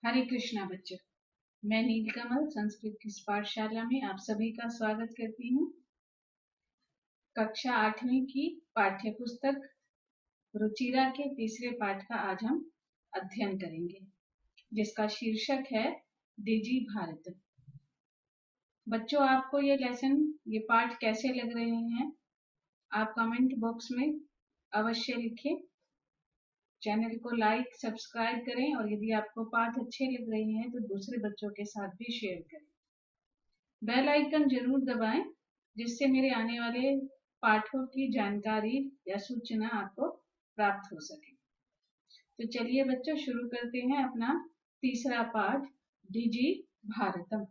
हरे कृष्णा बच्चों, मैं नीलकमल संस्कृत की इस पाठशाला में आप सभी का स्वागत करती हूँ। कक्षा 8वीं की पाठ्य पुस्तक रुचिरा के तीसरे पाठ का आज हम अध्ययन करेंगे, जिसका शीर्षक है डिजी भारत। बच्चों, आपको ये पाठ कैसे लग रहे हैं? आप कमेंट बॉक्स में अवश्य लिखें। चैनल को लाइक सब्सक्राइब करें और यदि आपको पाठ अच्छे लग रहे हैं तो दूसरे बच्चों के साथ भी शेयर करें। बेल आइकन जरूर दबाएं, जिससे मेरे आने वाले पाठों की जानकारी या सूचना आपको प्राप्त हो सके। तो चलिए बच्चों, शुरू करते हैं अपना तीसरा पाठ, डिजी भारतम।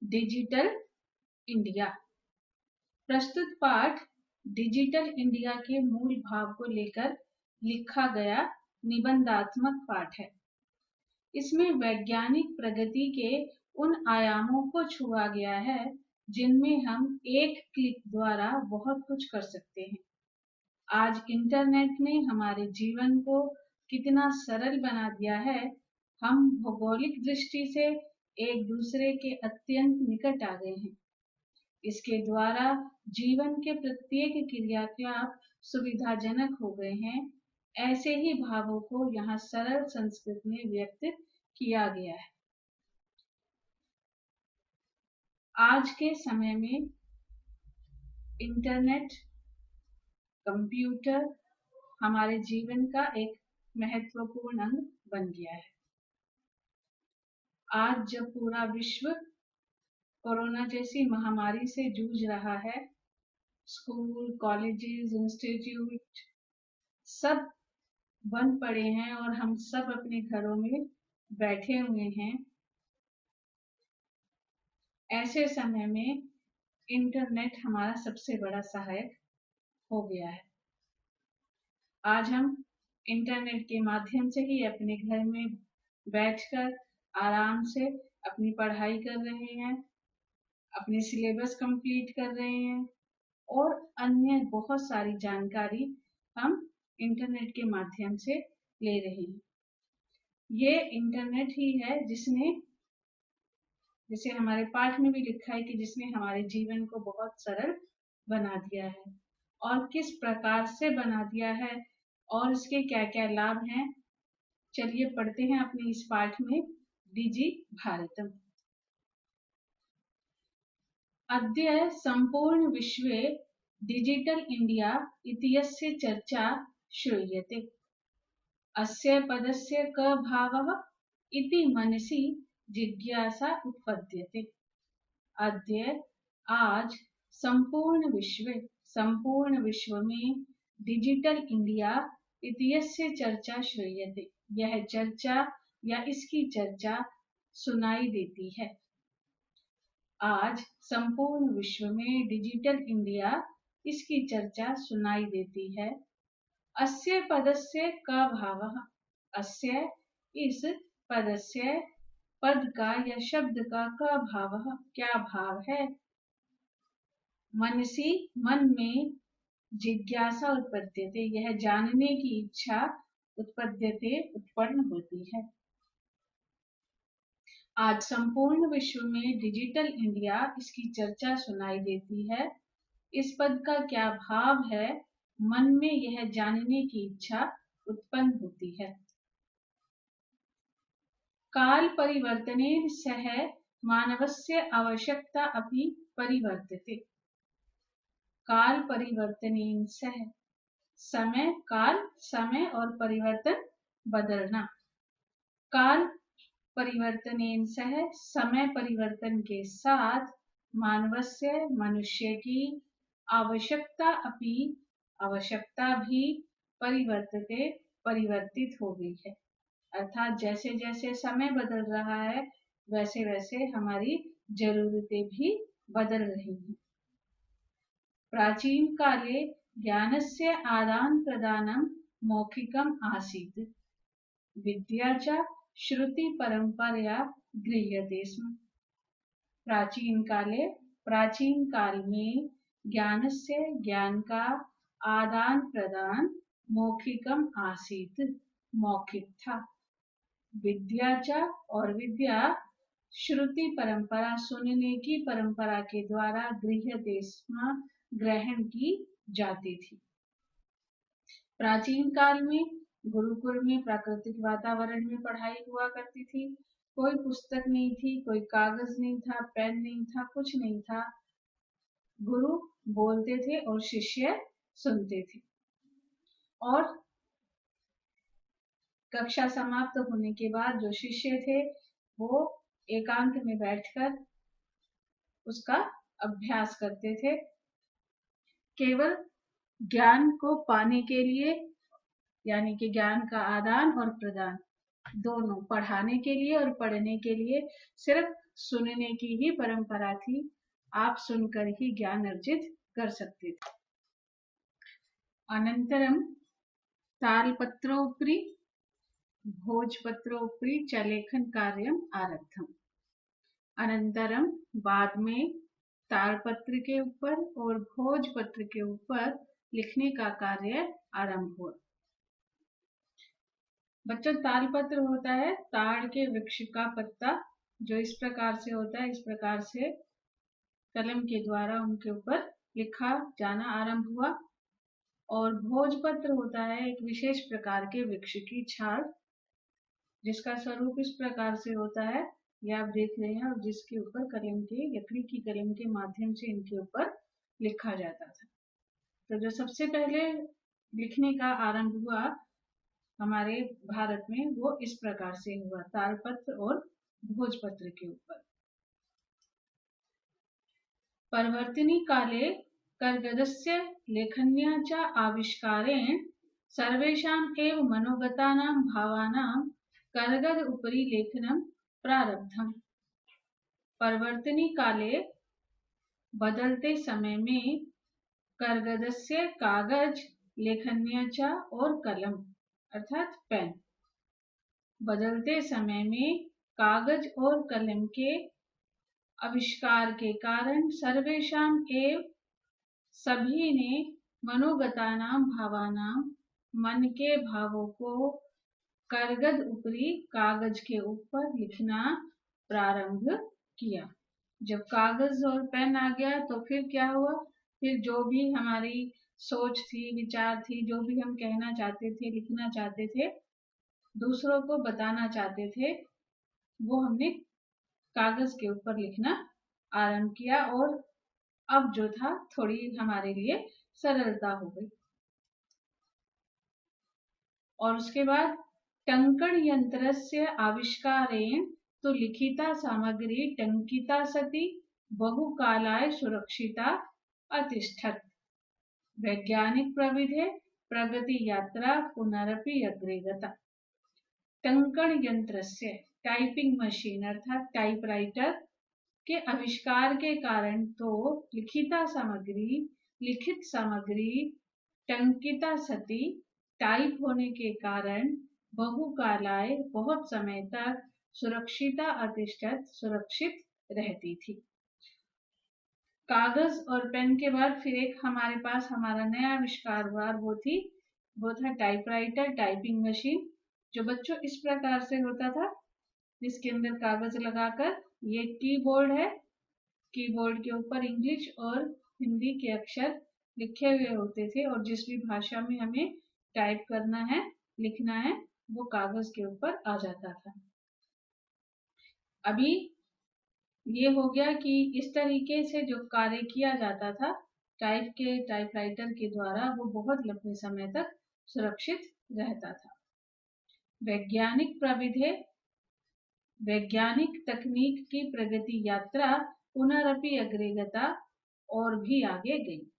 Digital India. प्रस्तुत पाठ डिजिटल इंडिया के मूल भाव को लेकर लिखा गया निबंधात्मक पाठ है। इसमें वैज्ञानिक प्रगति के उन आयामों को छुआ गया है जिनमें हम एक क्लिक द्वारा बहुत कुछ कर सकते हैं। आज इंटरनेट ने हमारे जीवन को कितना सरल बना दिया है। हम भौगोलिक दृष्टि से एक दूसरे के अत्यंत निकट आ गए हैं। इसके द्वारा जीवन के प्रत्येक क्रियाकलाप सुविधाजनक हो गए हैं। ऐसे ही भावों को यहाँ सरल संस्कृत में व्यक्त किया गया है। आज के समय में इंटरनेट, कंप्यूटर हमारे जीवन का एक महत्वपूर्ण अंग बन गया है। आज जब पूरा विश्व कोरोना जैसी महामारी से जूझ रहा है, स्कूल, कॉलेजेस, इंस्टीट्यूट सब बंद पड़े हैं और हम सब अपने घरों में बैठे हुए हैं। ऐसे समय में इंटरनेट हमारा सबसे बड़ा सहायक हो गया है। आज हम इंटरनेट के माध्यम से ही अपने घर में बैठकर आराम से अपनी पढ़ाई कर रहे हैं, अपनी सिलेबस कंप्लीट कर रहे हैं और अन्य बहुत सारी जानकारी हम इंटरनेट के माध्यम से ले रहे हैं। ये इंटरनेट ही है जिसने, जैसे हमारे पाठ में भी लिखा है कि जिसने हमारे जीवन को बहुत सरल बना दिया है। और किस प्रकार से बना दिया है और इसके क्या क्या लाभ हैं, चलिए पढ़ते हैं अपने इस पाठ में। डिजी भारतम। अद्य संपूर्ण विश्वे डिजिटल इंडिया इत्यस्य चर्चा श्रूयते। अस्य पदस्य क भावः इति मनसि जिज्ञासा उत्पद्यते। अद्य आज संपूर्ण विश्व में डिजिटल इंडिया इत्यस्य चर्चा श्रूयते, यह चर्चा या इसकी चर्चा सुनाई देती है। आज संपूर्ण विश्व में डिजिटल इंडिया, इसकी चर्चा सुनाई देती है। अस्य पदस्य का भावः। अस्य इस पदस्य, पद का या शब्द का का भावः क्या भाव है। मनसी मन में, जिज्ञासा उत्पद्यते यह जानने की इच्छा, उत्पद्यते उत्पन्न होती है। आज संपूर्ण विश्व में डिजिटल इंडिया, इसकी चर्चा सुनाई देती है। इस पद का क्या भाव है। मन में यह जानने की इच्छा उत्पन्न होती है। काल परिवर्तनेन सह मानवस्य आवश्यकता अपि परिवर्तते। काल परिवर्तनेन सह, समय, काल समय और परिवर्तन बदलना। काल परिवर्तनेन सह, समय परिवर्तन के साथ, मानवस्य मनुष्य की, आवश्यकता अपि आवश्यकता भी, परिवर्तते परिवर्तित हो गई है। अर्थात जैसे जैसे समय बदल रहा है वैसे वैसे हमारी जरूरतें भी बदल रही हैं। प्राचीन काले ज्ञानस्य आदान प्रदानं मौखिकम् आसीत्, विद्या च श्रुति परंपरया गृह्यते स्म। प्राचीन काल में ज्ञान का आदान प्रदान मौखिकम आसीत्, मौखिक था। विद्याचा और विद्या श्रुति परंपरा सुनने की परंपरा के द्वारा गृह्य देश में ग्रहण की जाती थी। प्राचीन काल में गुरुकुल में प्राकृतिक वातावरण में पढ़ाई हुआ करती थी। कोई पुस्तक नहीं थी, कोई कागज नहीं था, पेन नहीं था, कुछ नहीं था। गुरु बोलते थे और शिष्य सुनते थे। और कक्षा समाप्त होने के बाद जो शिष्य थे वो एकांत में बैठकर उसका अभ्यास करते थे। केवल ज्ञान को पाने के लिए, यानी कि ज्ञान का आदान और प्रदान दोनों, पढ़ाने के लिए और पढ़ने के लिए सिर्फ सुनने की ही परंपरा थी। आप सुनकर ही ज्ञान अर्जित कर सकते थे। अनंतरम तालपत्रोपरि भोजपत्रोपरि च लेखन कार्यम आरब्धम। अनंतरम बाद में तालपत्र के ऊपर और भोजपत्र के ऊपर लिखने का कार्य आरंभ हुआ। बच्चों, तालपत्र होता है ताड़ के वृक्ष का पत्ता, जो इस प्रकार से होता है। इस प्रकार से कलम के द्वारा उनके ऊपर लिखा जाना आरंभ हुआ। और भोजपत्र होता है एक विशेष प्रकार के वृक्ष की छाल, जिसका स्वरूप इस प्रकार से होता है, ये आप देख रहे हैं, और जिसके ऊपर कलम के, लकड़ी की कलम के माध्यम से इनके ऊपर लिखा जाता था। तो जो सबसे पहले लिखने का आरंभ हुआ हमारे भारत में, वो इस प्रकार से हुआ, तालपत्र और भोजपत्र के ऊपर। परिवर्तिनी काले कर्गदस्य लेखन्या च आविष्कारेण सर्वेषाम् एव मनोगतानां भावानां कर्गद उपरि लेखनं प्रारब्धम्। परिवर्तिनी काले, बदलते समय में, कर्गदस्य कागज, लेखन्या च और कलम अर्थात पेन, बदलते समय में कागज और कलम के आविष्कार के कारण सर्वेषाम एव, सभी ने, मनोगतानाम भावानाम, मन के भावों को, कर्गद ऊपरी, कागज के ऊपर लिखना प्रारंभ किया। जब कागज और पेन आ गया तो फिर क्या हुआ, फिर जो भी हमारी सोच थी, विचार थी, जो भी हम कहना चाहते थे, लिखना चाहते थे, दूसरों को बताना चाहते थे, वो हमने कागज के ऊपर लिखना आरंभ किया। और अब जो था थोड़ी हमारे लिए सरलता हो गई। और उसके बाद टंकण यंत्रस्य आविष्कारेण तो लिखिता सामग्री टंकिता सती बहुकालाय सुरक्षिता अतिष्ठत। वैज्ञानिक प्रविधि प्रगति यात्रा पुनरपि अग्रे गता। टंकण यंत्रस्य, टाइपिंग मशीन अर्थात टाइपराइटर के आविष्कार के कारण तो लिखिता सामग्री, लिखित सामग्री टंकिता सती, टाइप होने के कारण, बहुकालाय, बहुत समय तक, सुरक्षिता अतिष्ठत, सुरक्षित रहती थी। कागज और पेन के बाद फिर एक हमारे पास हमारा नया आविष्कार हुआ, वो था टाइपराइटर, टाइपिंग मशीन, जो बच्चों इस प्रकार से होता था, जिसके अंदर कागज लगाकर, ये कीबोर्ड है, कीबोर्ड के ऊपर इंग्लिश और हिंदी के अक्षर लिखे हुए होते थे, और जिस भी भाषा में हमें टाइप करना है, लिखना है, वो कागज के ऊपर आ जाता था। अभी ये हो गया कि इस तरीके से जो कार्य किया जाता था टाइपराइटर के द्वारा, वो बहुत लंबे समय तक सुरक्षित रहता था। वैज्ञानिक प्रविधि, वैज्ञानिक तकनीक की प्रगति यात्रा पुनरपि अग्रे गता, और भी आगे गई।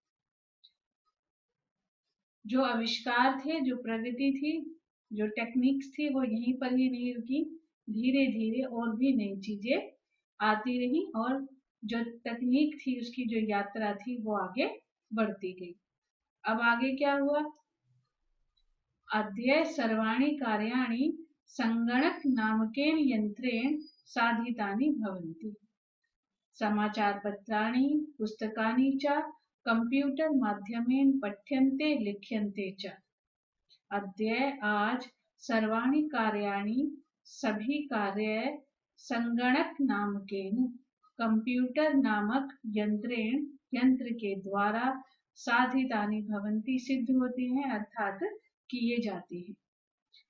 जो आविष्कार थे, जो प्रगति थी, जो टेक्निक्स थी, वो यहीं पर ही नहीं रुकी, धीरे धीरे और भी नई चीजें आती रही, और जो तकनीक थी उसकी जो यात्रा थी वो आगे बढ़ती गई। अब आगे क्या हुआ, अद्य सर्वाणि कार्याणि संगणक नामकेन यंत्रेण साधितानि भवन्ति। समाचार पत्राणि, पुस्तकानि च कंप्यूटर माध्यमेन पठ्यन्ते लिख्यन्ते च। अद्य, आज, सर्वाणि कार्याणि सभी कार्य संगणक नामकेन कंप्यूटर नामक यंत्र के द्वारा साधितानि भवन्ति सिद्ध होते हैं अर्थात किए जाते हैं।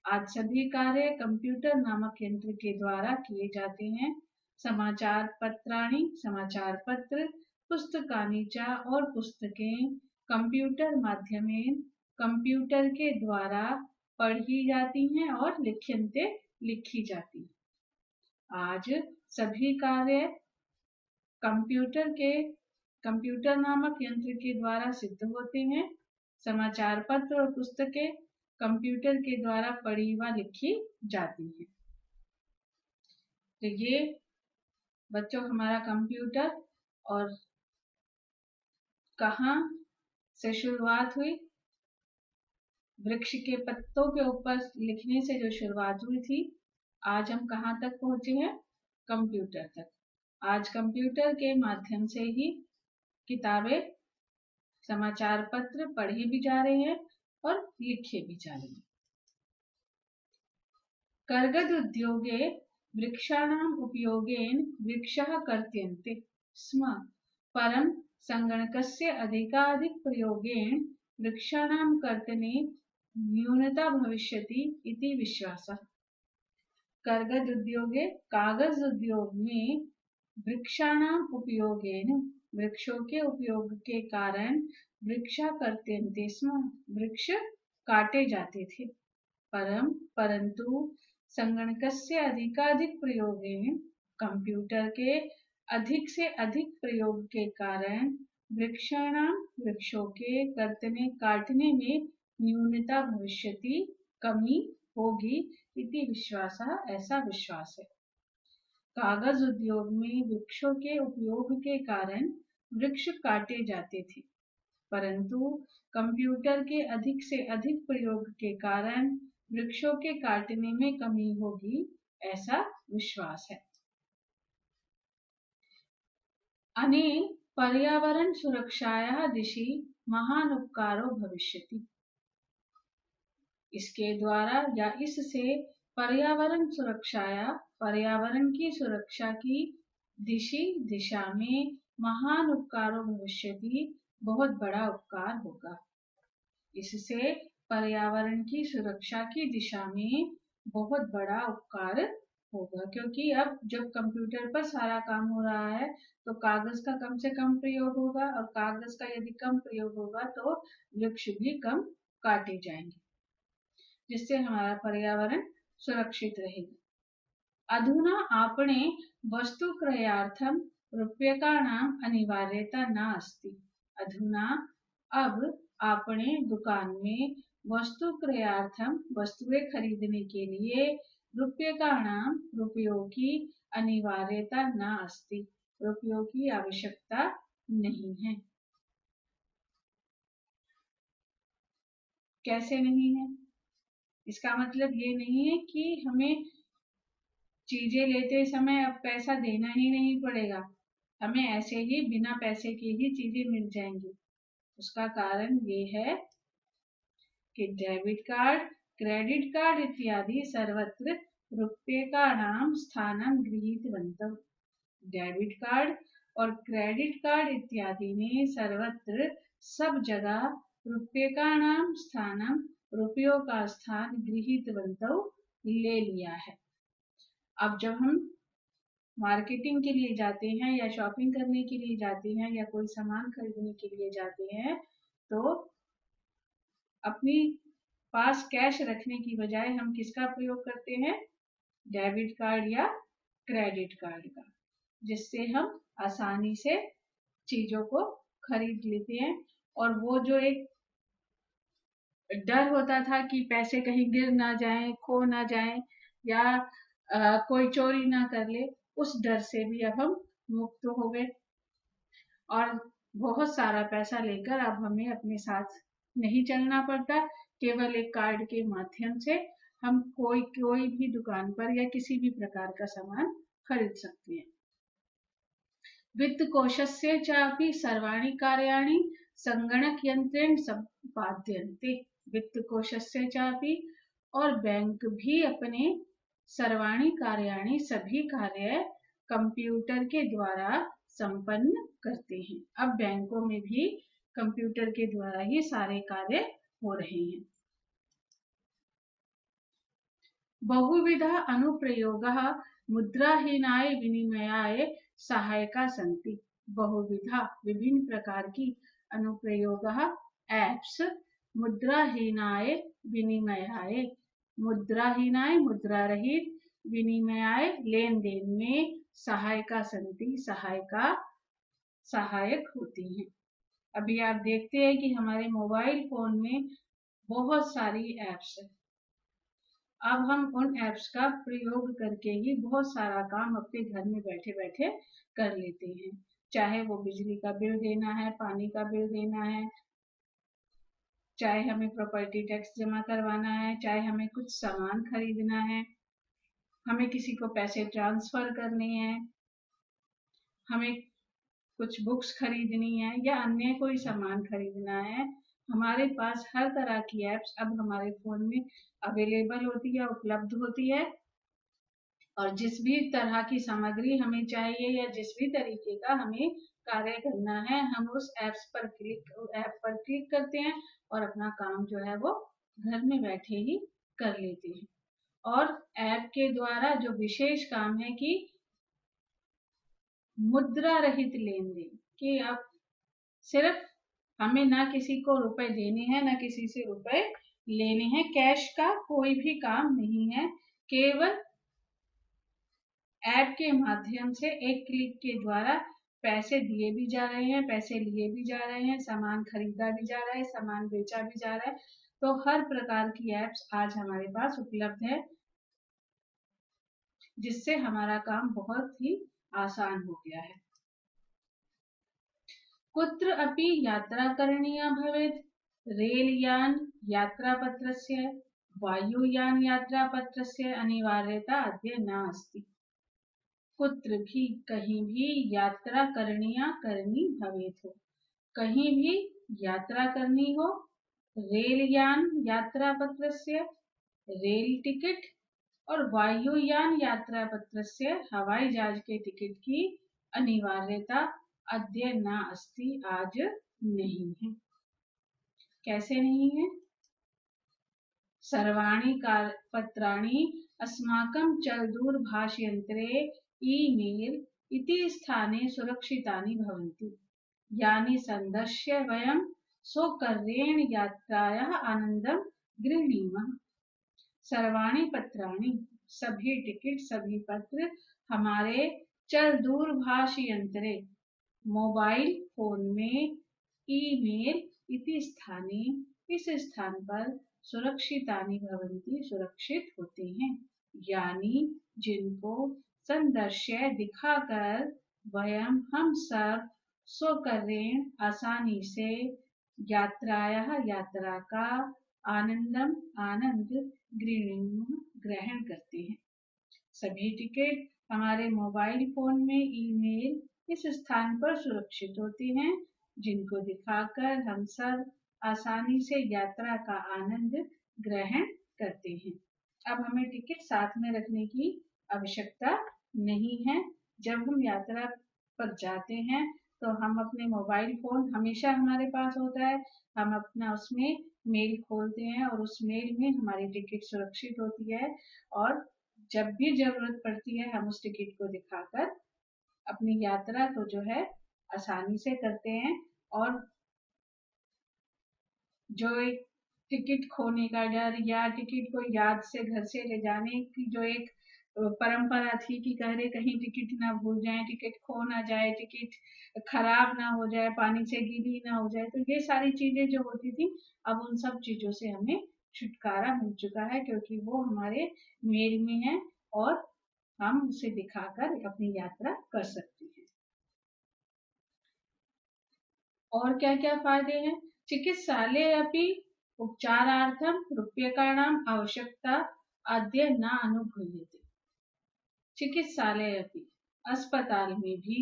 आज सभी कार्य कंप्यूटर नामक यंत्र के द्वारा किए जाते हैं। समाचार पत्राणि समाचार पत्र, पुस्तकानि च और पुस्तकें कंप्यूटर माध्यमेन कंप्यूटर के द्वारा पढ़ी जाती हैं और लिखी जाती हैं। आज सभी कार्य कंप्यूटर नामक यंत्र के द्वारा सिद्ध होते हैं। समाचार पत्र और पुस्तकें कंप्यूटर के द्वारा पढ़ी व लिखी जाती हैं। तो ये बच्चों हमारा कंप्यूटर और कहाँ से शुरुआत हुई। वृक्ष के पत्तों के ऊपर लिखने से जो शुरुआत हुई थी, आज हम कहाँ तक पहुंचे हैं? कंप्यूटर तक। आज कंप्यूटर के माध्यम से ही किताबें, समाचार पत्र पढ़े भी जा रहे हैं और लिखे भी जा रहे हैं। कर्गद उद्योगे वृक्षाणाम् उपयोगेन वृक्षः कर्त्यन्ते स्म परं संगणकस्य अधिकाधिक प्रयोगेन वृक्षाणां कर्तने न्यूनता भविष्यति इति विश्वासः। कर्गद उद्योगे कागज उद्योग में वृक्षाणाम उपयोगेन वृक्षों के उपयोग के कारण वृक्षा कर्त्यन्ते स्म वृक्ष काटे जाते थे। परंतु संगणकस्य अधिकाधिक प्रयोगेन कंप्यूटर के अधिक से अधिक प्रयोग के कारण वृक्षों के कर्तने काटने में न्यूनता भविष्यति कमी होगी इति विश्वासः ऐसा विश्वास है। कागज उद्योग में वृक्षों के उपयोग के कारण वृक्ष काटे जाते थे, परंतु कंप्यूटर के अधिक से अधिक प्रयोग के कारण वृक्षों के काटने में कमी होगी ऐसा विश्वास है। अनेन पर्यावरण सुरक्षायाः दिशि महान उपकारो भविष्यति। इसके द्वारा या इससे पर्यावरण की सुरक्षा की दिशा में महान उपकारो भविष्यति बहुत बड़ा उपकार होगा। इससे पर्यावरण की सुरक्षा की दिशा में बहुत बड़ा उपकार होगा, क्योंकि अब जब कंप्यूटर पर सारा काम हो रहा है तो कागज का कम से कम प्रयोग होगा, और कागज का यदि कम प्रयोग होगा तो वृक्ष भी कम काटे जाएंगे, जिससे हमारा पर्यावरण सुरक्षित रहेगा। अधुना आपणे वस्तु क्रयार्थम रूप्यकाणाम अनिवार्यता न अस्ति। अधुना अब आपणे दुकान में वस्तु क्रयार्थम वस्तुएं खरीदने के लिए रुपयों की अनिवार्यता न अस्ति। रुपयों की आवश्यकता नहीं है। कैसे नहीं है? इसका मतलब ये नहीं है कि हमें चीजें लेते समय अब पैसा देना ही नहीं पड़ेगा, हमें ऐसे ही बिना पैसे की ही चीजें मिल जाएंगी। उसका कारण ये है कि डेबिट कार्ड, क्रेडिट कार्ड इत्यादि सर्वत्र रूप्यकाणां स्थानं गृहीतवन्तौ। डेबिट कार्ड और क्रेडिट कार्ड इत्यादि ने सर्वत्र सब जगह रूप्यकाणां स्थानं रुपयों का स्थान गृहीतवन्तौ ले लिया है। अब जब हम मार्केटिंग के लिए जाते हैं या शॉपिंग करने के लिए जाते हैं या कोई सामान खरीदने के लिए जाते हैं तो अपनी पास कैश रखने की बजाय हम किसका प्रयोग करते हैं? डेबिट कार्ड या क्रेडिट कार्ड का, जिससे हम आसानी से चीजों को खरीद लेते हैं। और वो जो एक डर होता था कि पैसे कहीं गिर ना जाएं, खो ना जाएं या कोई चोरी ना कर ले, उस डर से भी अब हम मुक्त हो गए और बहुत सारा पैसा लेकर अब हमें अपने साथ नहीं चलना पड़ता। केवल एक कार्ड के माध्यम से हम कोई भी दुकान पर या किसी भी प्रकार का सामान खरीद सकते हैं। वित्त कोशस्य चापि सर्वाणि कार्याणि संगणक यंत्रेण संपाद्यन्ते। वित्त कोशस्य चापि और बैंक भी अपने सर्वाणी कार्याणि सभी कार्य कंप्यूटर के द्वारा संपन्न करते हैं। अब बैंकों में भी कंप्यूटर के द्वारा ही सारे कार्य हो रहे हैं। बहुविधा अनुप्रयोगः मुद्राहीनाय विनिमयाय सहायका सन्ति। बहुविधा विभिन्न प्रकार की अनुप्रयोगः एप्स मुद्राहीनाय विनिमयाय, मुद्राहीनाय मुद्रा रहित, विनिमयाय लेन देन में, सहायका सन्ति सहायक होती हैं। अभी आप देखते हैं कि हमारे मोबाइल फोन में बहुत सारी एप्स है। अब हम उन एप्स का प्रयोग करके ही बहुत सारा काम अपने घर में बैठे बैठे कर लेते हैं। चाहे वो बिजली का बिल देना है, पानी का बिल देना है, चाहे हमें प्रॉपर्टी टैक्स जमा करवाना है, चाहे हमें कुछ सामान खरीदना है, हमें किसी को पैसे ट्रांसफर करने हैं, हमें कुछ बुक्स खरीदनी है या अन्य कोई सामान खरीदना है, हमारे पास हर तरह की एप्स अब हमारे फोन में अवेलेबल होती है, उपलब्ध होती है। और जिस भी तरह की सामग्री हमें चाहिए या जिस भी तरीके का हमें कार्य करना है, हम उस ऐप पर क्लिक करते हैं और अपना काम जो है वो घर में बैठे ही कर लेते हैं। और ऐप के द्वारा जो विशेष काम है कि मुद्रा रहित लेन देन, कि अब सिर्फ हमें ना किसी को रुपए देने हैं ना किसी से रुपए लेने हैं, कैश का कोई भी काम नहीं है, केवल ऐप के माध्यम से एक क्लिक के द्वारा पैसे दिए भी जा रहे हैं, पैसे लिए भी जा रहे हैं, सामान खरीदा भी जा रहा है, सामान बेचा भी जा रहा है। तो हर प्रकार की एप्स आज हमारे पास उपलब्ध है, जिससे हमारा काम बहुत ही आसान हो गया है। कुत्र अपि यात्रा करणीया भवेत्, रेलयान यात्रापत्रस्य वायुयान यात्रापत्रस्य अनिवार्यता अद्य नास्ति। कुत्र भी कहीं भी यात्रा करनी भवेत् हो, कहीं भी यात्रा करनी हो, रेलयान यात्रा पत्रस्य रेल टिकट और वायुयान यात्रा पत्रस्य हवाई जहाज के टिकट की अनिवार्यता अद्य न अस्ति, आज नहीं है। कैसे नहीं है? सर्वाणि पत्राणि अस्माकं चलदूरभाषयन्त्रे ईमेल इति स्थाने सुरक्षितानि भवन्ति, यानि सन्दर्श्य वयं स्वकर्येण यात्रायाः आनन्दं गृह्णीमः। सर्वाणि पत्राणि सभी टिकट सभी पत्र हमारे चल दूरभाष यंत्रे मोबाइल फोन में ईमेल इति स्थाने इस स्थान पर सुरक्षितानि भवन्ति सुरक्षित होते हैं, यानी जिनको संदर्श्य दिखाकर वयम हम सब स्वकर्येण आसानी से यात्रा का आनंद ग्रहण करते हैं। सभी टिकट हमारे मोबाइल फोन में ईमेल इस स्थान पर सुरक्षित होते हैं, जिनको दिखाकर हम सब आसानी से यात्रा का आनंद ग्रहण करते हैं। अब हमें टिकट साथ में रखने की आवश्यकता नहीं है। जब हम यात्रा पर जाते हैं तो हम अपने मोबाइल फोन हमेशा हमारे पास होता है, हम अपना उसमें मेल खोलते हैं और उस मेल में हमारी टिकट सुरक्षित होती है, और जब भी जरूरत पड़ती है हम उस टिकट को दिखाकर अपनी यात्रा को जो है आसानी से करते हैं। और जो एक टिकट खोने का डर या टिकट को याद से घर से ले जाने की जो एक परंपरा थी कि कह कहीं टिकट ना भूल जाए, टिकट खो ना जाए, टिकट खराब ना हो जाए, पानी से गीली ना हो जाए, तो ये सारी चीजें जो होती थी अब उन सब चीजों से हमें छुटकारा मिल चुका है, क्योंकि वो हमारे मेल में है और हम उसे दिखाकर अपनी यात्रा कर सकते हैं। और क्या क्या फायदे हैं? चिकित्सालये अपि उपचारार्थं रूप्यकाणाम् आवश्यकता अद्य न अनुभूयते। चिकित्सालय अपि अस्पताल में भी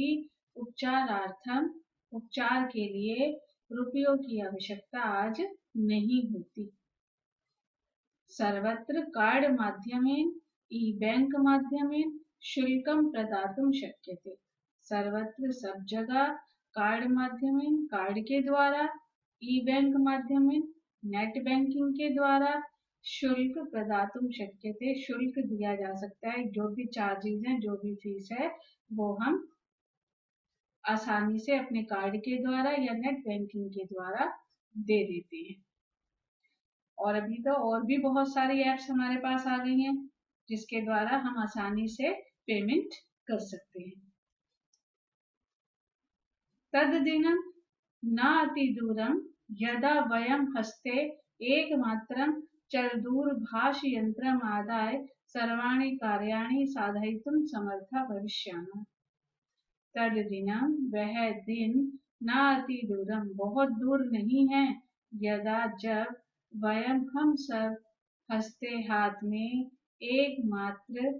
उपचारार्थम उपचार के लिए रुपयों की आवश्यकता आज नहीं होती। सर्वत्र कार्ड माध्यमेन ई-बैंक माध्यमेन शुल्कं प्रदातुं शक्यते। सर्वत्र सब जगह कार्ड माध्यमेन कार्ड के द्वारा, ई-बैंक माध्यमेन नेट बैंकिंग के द्वारा शुल्क प्रदातुं शक्यते, शुल्क दिया जा सकता है। जो भी चार्जेस हैं, जो भी फीस है, वो हम आसानी से अपने कार्ड के द्वारा या नेट बैंकिंग के द्वारा दे देते हैं। और अभी तो और भी बहुत सारी ऐप्स हमारे पास आ गई हैं जिसके द्वारा हम आसानी से पेमेंट कर सकते हैं। तद्दिनं न अतिदूरं यदा वयं हस्ते एकमात्रं चलदूरभाषयन्त्रम् आदाय सर्वाणि कार्याणि साधयितुं समर्था भविष्यामः। तद्दिनं वह दिन न अतिदूरम बहुत दूर नहीं है, यदा जब वयम हम सब हस्ते हाथ में एकमात्र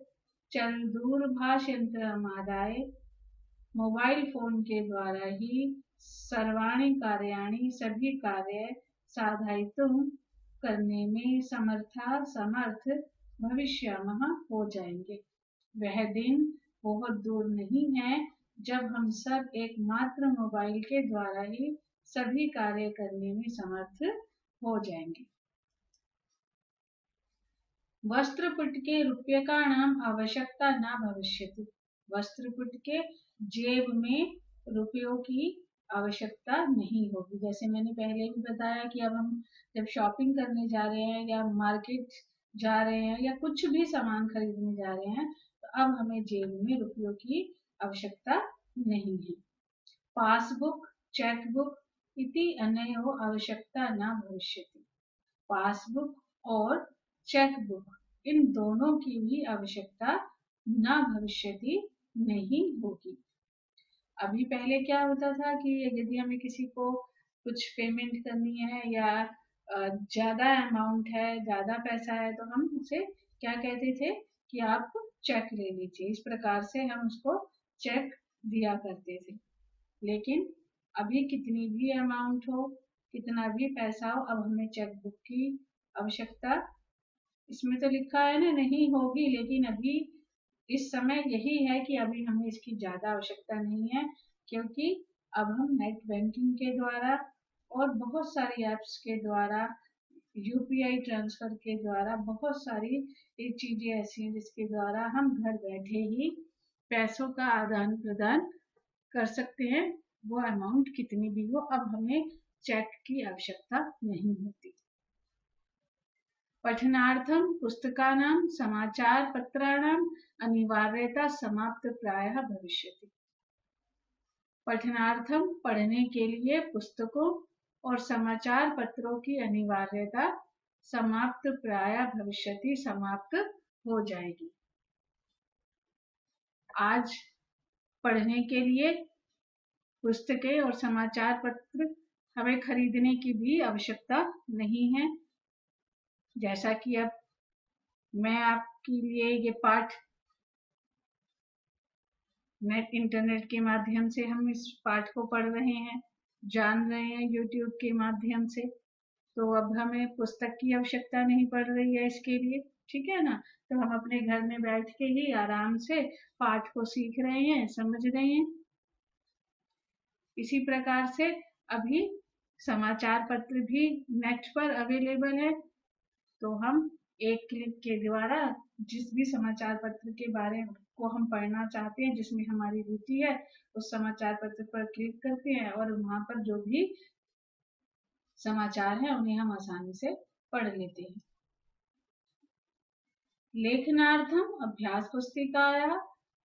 चल दूरभाष यंत्र आदाय मोबाइल फोन के द्वारा ही सर्वाणि कार्याणि सभी कार्य साधयितुं करने में समर्थ भविष्यामः हो जाएंगे। वह दिन बहुत दूर नहीं है जब हम सब एकमात्र मोबाइल के द्वारा ही सभी कार्य करने में समर्थ हो जाएंगे। वस्त्रपुट के रूप्यकाणाम आवश्यकता न भविष्यति। वस्त्रपुट के जेब में रुपयों की आवश्यकता नहीं होगी। जैसे मैंने पहले भी बताया कि अब हम जब शॉपिंग करने जा रहे हैं या मार्केट जा रहे हैं या कुछ भी सामान खरीदने जा रहे हैं, तो अब हमें जेब में रुपयों की आवश्यकता नहीं है। पासबुक, चेकबुक इति अनयो आवश्यकता न भविष्यति। पासबुक और चेकबुक इन दोनों की भी आवश्यकता न भविष्यति नहीं होगी। अभी पहले क्या होता था कि यदि हमें किसी को कुछ पेमेंट करनी है या ज्यादा अमाउंट है, ज्यादा पैसा है, तो हम उसे क्या कहते थे कि आप चेक ले लीजिए। इस प्रकार से हम उसको चेक दिया करते थे। लेकिन अभी कितनी भी अमाउंट हो, कितना भी पैसा हो, अब हमें चेकबुक की आवश्यकता, इसमें तो लिखा है ना नहीं होगी, लेकिन अभी इस समय यही है कि अभी हमें इसकी ज्यादा आवश्यकता नहीं है, क्योंकि अब हम नेट बैंकिंग के द्वारा और बहुत सारी ऐप्स के द्वारा, यूपीआई ट्रांसफर के द्वारा, बहुत सारी चीजें ऐसी हैं जिसके द्वारा हम घर बैठे ही पैसों का आदान प्रदान कर सकते हैं। वो अमाउंट कितनी भी हो, अब हमें चेक की आवश्यकता नहीं होती। पठनार्थम पुस्तकानां समाचार पत्राणां अनिवार्यता समाप्त प्रायः भविष्यति। पठनार्थम पढ़ने के लिए पुस्तकों और समाचार पत्रों की अनिवार्यता समाप्त प्रायः भविष्यति समाप्त हो जाएगी। आज पढ़ने के लिए पुस्तकें और समाचार पत्र हमें खरीदने की भी आवश्यकता नहीं है। जैसा कि अब मैं आपके लिए ये पाठ नेट इंटरनेट के माध्यम से हम इस पाठ को पढ़ रहे हैं, जान रहे हैं यूट्यूब के माध्यम से, तो अब हमें पुस्तक की आवश्यकता नहीं पड़ रही है इसके लिए, ठीक है ना। तो हम अपने घर में बैठ के ही आराम से पाठ को सीख रहे हैं, समझ रहे हैं। इसी प्रकार से अभी समाचार पत्र भी नेट पर अवेलेबल है, तो हम एक क्लिक के द्वारा जिस भी समाचार पत्र के बारे को हम पढ़ना चाहते हैं, जिसमें हमारी रुचि है, उस समाचार पत्र पर क्लिक करते हैं और वहां पर जो भी समाचार है उन्हें हम आसानी से पढ़ लेते हैं। लेखनार्थम अभ्यास पुस्तिकायाः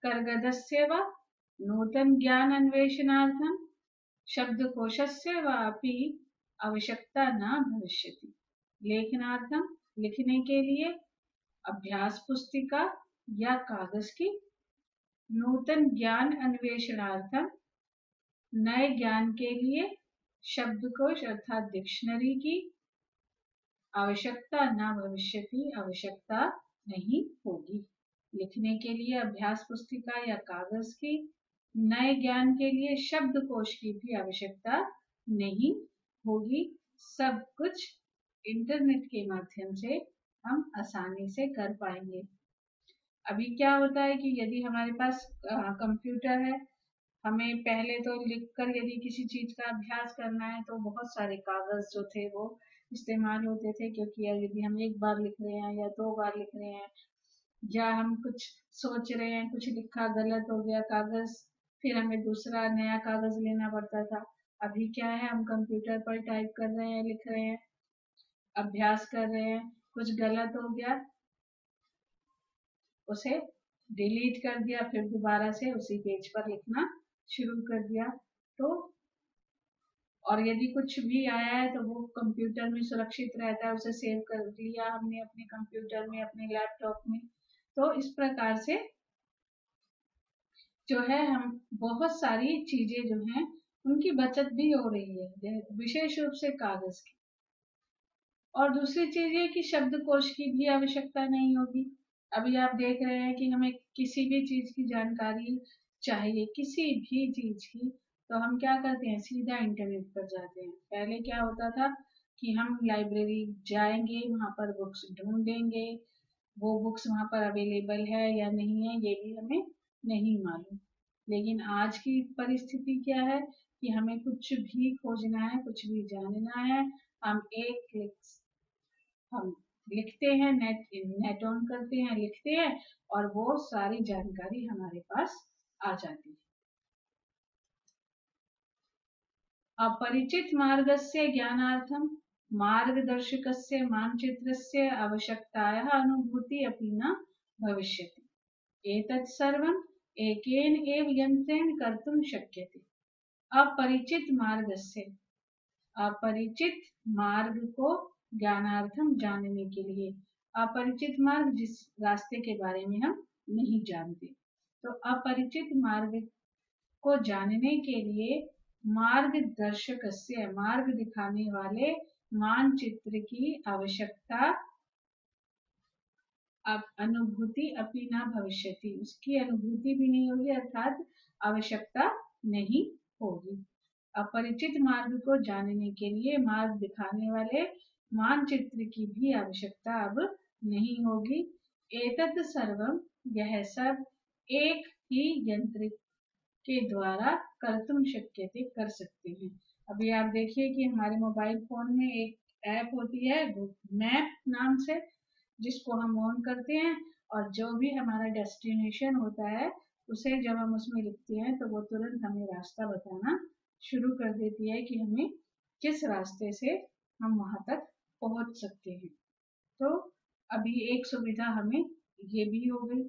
कर्गदस्य वा नूतन ज्ञान अन्वेषणार्थम शब्दकोशस्य वा अपि आवश्यकता न भविष्यति। लेखनार्थम लिखने के लिए, अभ्यास पुस्तिका या कागज की, नूतन ज्ञान अन्वेषणार्थम नए ज्ञान के लिए, शब्दकोश अर्थात डिक्शनरी की आवश्यकता न भविष्यति आवश्यकता नहीं होगी। लिखने के लिए अभ्यास पुस्तिका या कागज की, नए ज्ञान के लिए शब्दकोश की भी आवश्यकता नहीं होगी। सब कुछ इंटरनेट के माध्यम से हम आसानी से कर पाएंगे। अभी क्या होता है कि यदि हमारे पास कंप्यूटर है, हमें पहले तो लिखकर यदि किसी चीज का अभ्यास करना है तो बहुत सारे कागज जो थे वो इस्तेमाल होते थे, क्योंकि यदि हम एक बार लिख रहे हैं या 2 बार लिख रहे हैं, या हम कुछ सोच रहे हैं, कुछ लिखा गलत हो गया कागज, फिर हमें दूसरा नया कागज लेना पड़ता था। अभी क्या है, हम कंप्यूटर पर टाइप कर रहे हैं, लिख रहे हैं, अभ्यास कर रहे हैं, कुछ गलत हो गया उसे डिलीट कर दिया, फिर दोबारा से उसी पेज पर लिखना शुरू कर दिया। तो और यदि कुछ भी आया है तो वो कंप्यूटर में सुरक्षित रहता है, उसे सेव कर लिया हमने अपने कंप्यूटर में, अपने लैपटॉप में। तो इस प्रकार से जो है हम बहुत सारी चीजें जो हैं उनकी बचत भी हो रही है, विशेष रूप से कागज की। और दूसरी चीज ये कि शब्दकोश की भी आवश्यकता नहीं होगी। अभी आप देख रहे हैं कि हमें किसी भी चीज की जानकारी चाहिए, किसी भी चीज की, तो हम क्या करते हैं, सीधा इंटरनेट पर जाते हैं। पहले क्या होता था कि हम लाइब्रेरी जाएंगे, वहां पर बुक्स ढूंढेंगे, वो बुक्स वहां पर अवेलेबल है या नहीं है ये भी हमें नहीं मालूम। लेकिन आज की परिस्थिति क्या है कि हमें कुछ भी खोजना है, कुछ भी जानना है, हम एक क्लिक हम लिखते हैं, नेट ऑन करते हैं, लिखते हैं, और वो सारी जानकारी हमारे पास आ जाती है। अपरिचित मार्गस्य ज्ञानार्थम मार्गदर्शकस्य मानचित्रस्य आवश्यकतायाः अनुभूति अपि न भविष्यति। एतत् सर्वम् एकेन एव यन्त्रेण कर्तुं शक्यते। अपरिचित मार्गस्य, अपरिचित मार्ग को ज्ञानार्थम जानने के लिए, अपरिचित मार्ग जिस रास्ते के बारे में हम नहीं जानते, तो अपरिचित मार्ग को जानने के लिए मार्गदर्शक से, मार्ग दिखाने वाले मानचित्र की आवश्यकता, अब अनुभूति अपनी ना भविष्यति, उसकी अनुभूति भी नहीं होगी, अर्थात आवश्यकता नहीं होगी। अपरिचित मार्ग को जानने के लिए मार्ग दिखाने वाले मानचित्र की भी आवश्यकता अब नहीं होगी। एतत् सर्वम, यह सब एक ही यंत्र के द्वारा कर्तुम शक्यते, कर सकते हैं। अभी आप देखिए कि हमारे मोबाइल फोन में एक ऐप होती है मैप नाम से, जिसको हम ऑन करते हैं, और जो भी हमारा डेस्टिनेशन होता है उसे जब हम उसमें लिखते हैं तो वो तुरंत हमें रास्ता बताना शुरू कर देती है कि हमें किस रास्ते से हम वहां तक पहुंच सकते हैं। तो अभी एक सुविधा हमें ये भी हो गई।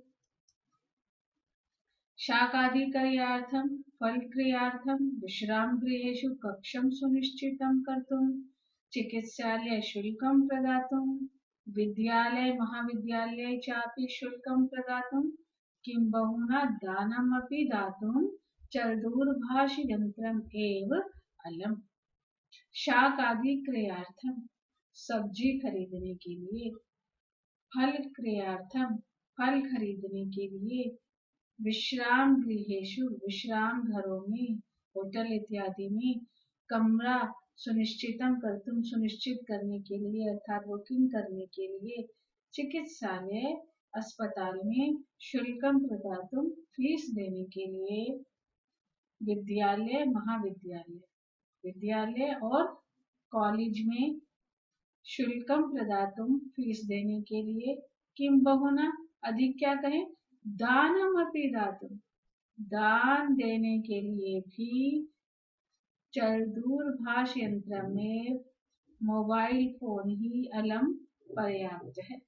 शाकादिक्रियार्थं फलक्रियार्थं विश्रामगृहेषु कक्षं सुनिश्चितं कर्तुं, चिकित्सालयशुल्कं प्रदातुं, विद्यालय-महाविद्यालये चापि शुल्कं प्रदातुं, किं बहुना दानमपि दातुं च दूरभाषयन्त्रम् एव अलम्। शाक आदि क्रियार्थम, सब्जी खरीदने के लिए, फल क्रियार्थम, फल खरीदने के लिए, विश्राम गृहेषु, विश्राम घरों में, होटल इत्यादि में, कमरा सुनिश्चितम कर्तुम, सुनिश्चित करने के लिए अर्थात बुकिंग करने के लिए, चिकित्सालय अस्पताल में, शुल्कम प्रदातुम, फीस देने के लिए, विद्यालय महाविद्यालय, विद्यालय और कॉलेज में, शुल्कम प्रदातुम, फीस देने के लिए, किम बहुना, अधिक क्या कहें, दानम अपि दातुम, दान देने के लिए भी, चल दूरभाष यंत्र में, मोबाइल फोन ही अलम पर्याप्त है।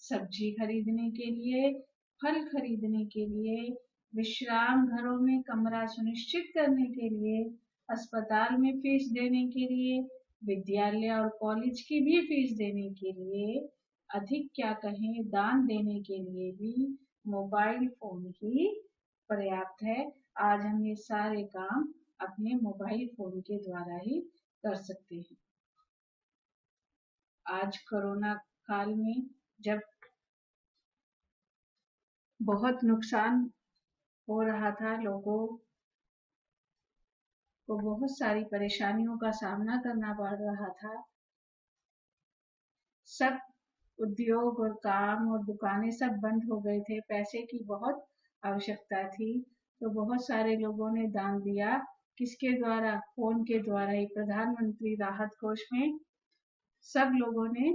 सब्जी खरीदने के लिए, फल खरीदने के लिए, विश्राम घरों में कमरा सुनिश्चित करने के लिए, अस्पताल में फीस देने के लिए, विद्यालय और कॉलेज की भी फीस देने के लिए, अधिक क्या कहें, दान देने के लिए भी मोबाइल फोन ही पर्याप्त है। आज हम ये सारे काम अपने मोबाइल फोन के द्वारा ही कर सकते हैं। आज कोरोना काल में जब बहुत नुकसान हो रहा था, लोगों को बहुत सारी परेशानियों का सामना करना पड़ रहा था, सब उद्योग और काम और दुकानें सब बंद हो गए थे, पैसे की बहुत आवश्यकता थी, तो बहुत सारे लोगों ने दान दिया। किसके द्वारा? फोन के द्वारा ही, प्रधानमंत्री राहत कोष में सब लोगों ने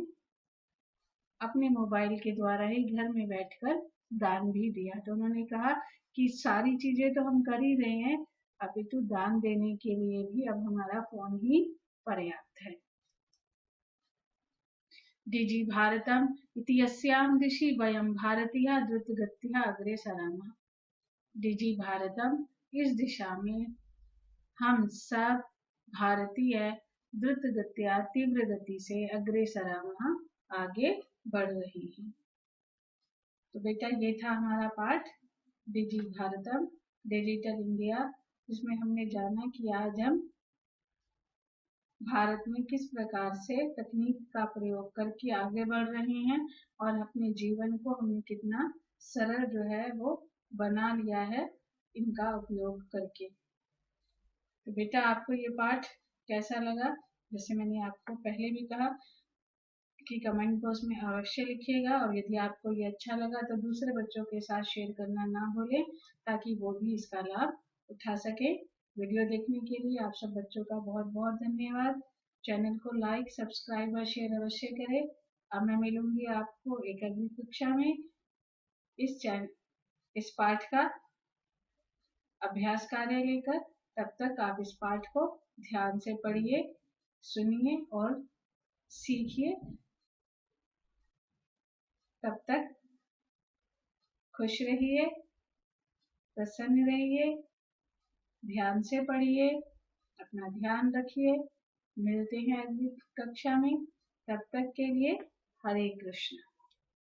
अपने मोबाइल के द्वारा ही घर में बैठकर दान भी दिया। तो उन्होंने कहा कि सारी चीजें तो हम कर ही रहे हैं, अपितु दान देने के लिए भी अब हमारा फोन ही पर्याप्त है। डिजि भारतम इति यस्यां दिशि वयं भारतीय द्रुतगत्या अग्रे सरामः। डिजि भारतम, इस दिशा में हम सब भारतीय द्रुत गत्या, तीव्र गति से अग्रे सरामः, आगे बढ़ रही हैं। तो बेटा ये था हमारा पाठ डिजि भारतम, डिजिटल इंडिया, जिसमें हमने जाना कि आज हम भारत में किस प्रकार से तकनीक का प्रयोग करके आगे बढ़ रहे हैं और अपने जीवन को हमने कितना सरल जो है वो बना लिया है इनका उपयोग करके। तो बेटा आपको ये पाठ कैसा लगा? जैसे मैंने आपको पहले भी कहा कि कमेंट बॉक्स में अवश्य लिखिएगा, और यदि आपको ये अच्छा लगा तो दूसरे बच्चों के साथ शेयर करना ना भूलें, ताकि वो भी इसका लाभ उठा सके। वीडियो देखने के लिए आप सब बच्चों का बहुत बहुत धन्यवाद। चैनल को लाइक, सब्सक्राइब और शेयर अवश्य करें। अब मैं मिलूंगी आपको एक अगली कक्षा में इस पाठ का अभ्यास कार्य लेकर। तब तक आप इस पाठ को ध्यान से पढ़िए, सुनिए और सीखिए। तब तक खुश रहिए, प्रसन्न रहिए, ध्यान से पढ़िए, अपना ध्यान रखिए। मिलते हैं अगली कक्षा में, तब तक के लिए हरे कृष्ण।